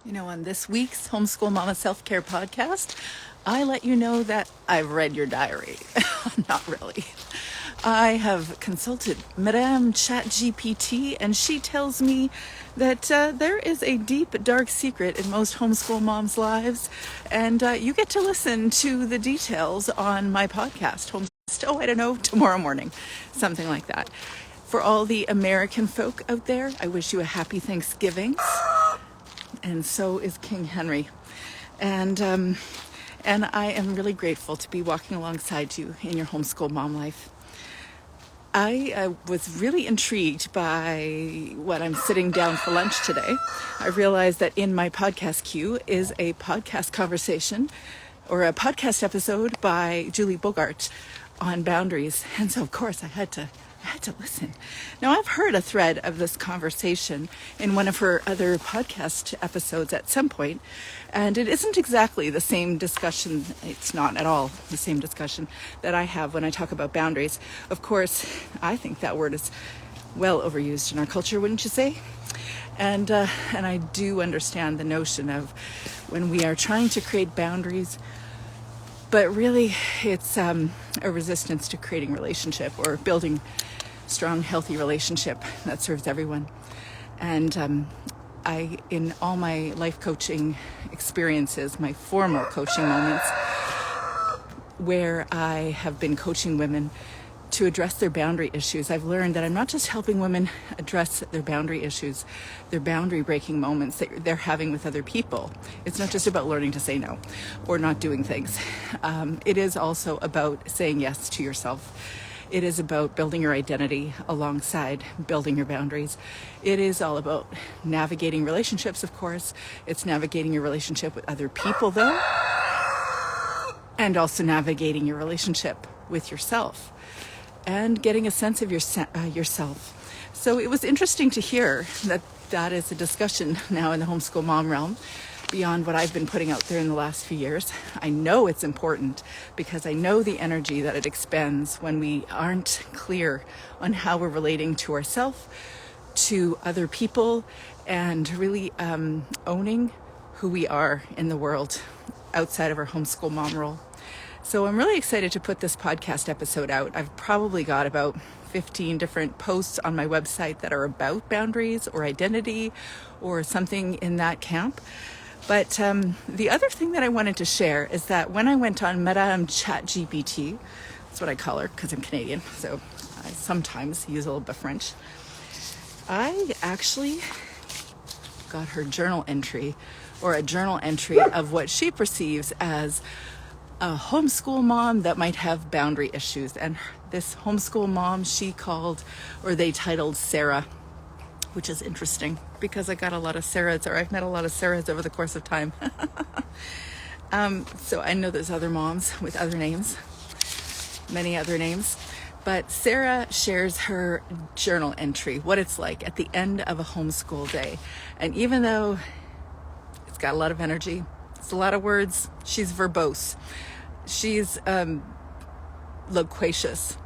On this week's Homeschool Mama Self-Care podcast, I let you know that I've read your diary. Not really. I have consulted Madame ChatGPT, and she tells me that there is a deep, dark secret in most homeschool moms' lives, and you get to listen to the details on my podcast, tomorrow morning, something like that. For all the American folk out there, I wish you a happy Thanksgiving. And so is King Henry. And I am really grateful to be walking alongside you in your homeschool mom life. I was really intrigued by what I'm sitting down for lunch today. I realized that in my podcast queue is a podcast conversation or a podcast episode by Julie Bogart on boundaries. And so, of course, I had to listen. Now, I've heard a thread of this conversation in one of her other podcast episodes at some point, and it isn't exactly the same discussion. It's not at all the same discussion that I have when I talk about boundaries. Of course, I think that word is well overused in our culture, wouldn't you say? And I do understand the notion of when we are trying to create boundaries, but really it's a resistance to creating relationship or building strong, healthy relationship that serves everyone. And I, in all my life coaching experiences, my formal coaching moments, where I have been coaching women to address their boundary issues, I've learned that I'm not just helping women address their boundary issues, their boundary breaking moments that they're having with other people. It's not just about learning to say no or not doing things. It is also about saying yes to yourself. It is about building your identity alongside building your boundaries. It is all about navigating relationships, of course. It's navigating your relationship with other people, though, and also navigating your relationship with yourself and getting a sense of yourself. So it was interesting to hear that is a discussion now in the homeschool mom realm beyond what I've been putting out there in the last few years. I know it's important because I know the energy that it expends when we aren't clear on how we're relating to ourselves, to other people, and really owning who we are in the world outside of our homeschool mom role. So I'm really excited to put this podcast episode out. I've probably got about 15 different posts on my website that are about boundaries or identity or something in that camp. But the other thing that I wanted to share is that when I went on Madame ChatGPT, that's what I call her because I'm Canadian, so I sometimes use a little bit of French, I actually got her journal entry of what she perceives as a homeschool mom that might have boundary issues. And this homeschool mom they titled Sarah, which is interesting because I got a lot of Sarahs, or I've met a lot of Sarahs over the course of time. So I know there's other moms with other names, many other names. But Sarah shares her journal entry, what it's like at the end of a homeschool day. And even though it's got a lot of energy, it's a lot of words, she's verbose. She's loquacious.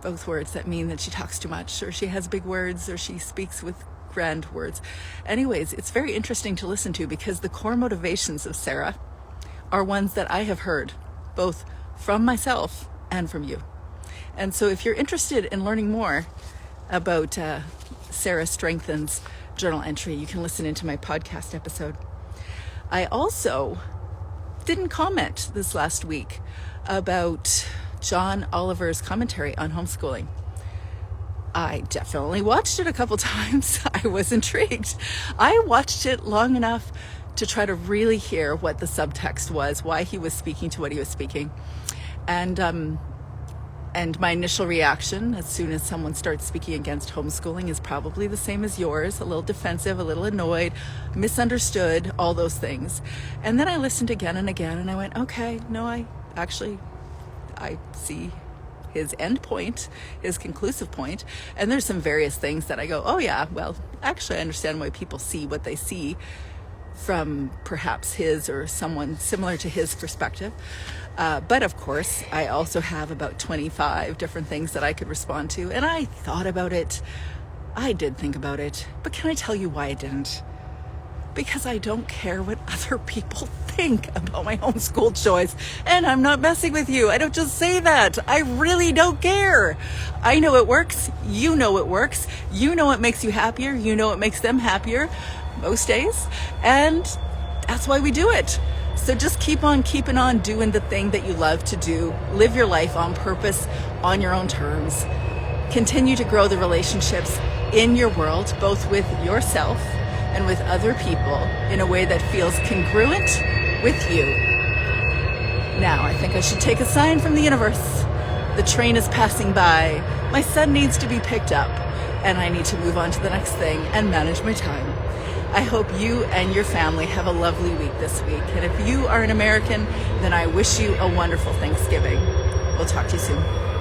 Both words that mean that she talks too much, or she has big words, or she speaks with grand words. Anyways, it's very interesting to listen to because the core motivations of Sarah are ones that I have heard, both from myself and from you. And so if you're interested in learning more about Sarah Strengthen's journal entry, you can listen into my podcast episode. I also didn't comment this last week about John Oliver's commentary on homeschooling. I definitely watched it a couple times. I was intrigued. I watched it long enough to try to really hear what the subtext was, why he was speaking to what he was speaking. And my initial reaction, as soon as someone starts speaking against homeschooling, is probably the same as yours, a little defensive, a little annoyed, misunderstood, all those things. And then I listened again and again, and I went, okay, no, I see his end point, his conclusive point, and there's some various things that I go, oh yeah, well, actually I understand why people see what they see from perhaps his or someone similar to his perspective. But of course, I also have about 25 different things that I could respond to, and I thought about it. I did think about it, but can I tell you why I didn't? because I don't care what other people think about my homeschool choice. And I'm not messing with you. I don't just say that. I really don't care. I know it works. You know it works. You know it makes you happier. You know it makes them happier most days. And that's why we do it. So just keep on keeping on doing the thing that you love to do. Live your life on purpose, on your own terms. Continue to grow the relationships in your world, both with yourself and with other people, in a way that feels congruent with you. Now, I think I should take a sign from the universe. The train is passing by. My son needs to be picked up, and I need to move on to the next thing and manage my time. I hope you and your family have a lovely week this week. And if you are an American, then I wish you a wonderful Thanksgiving. We'll talk to you soon.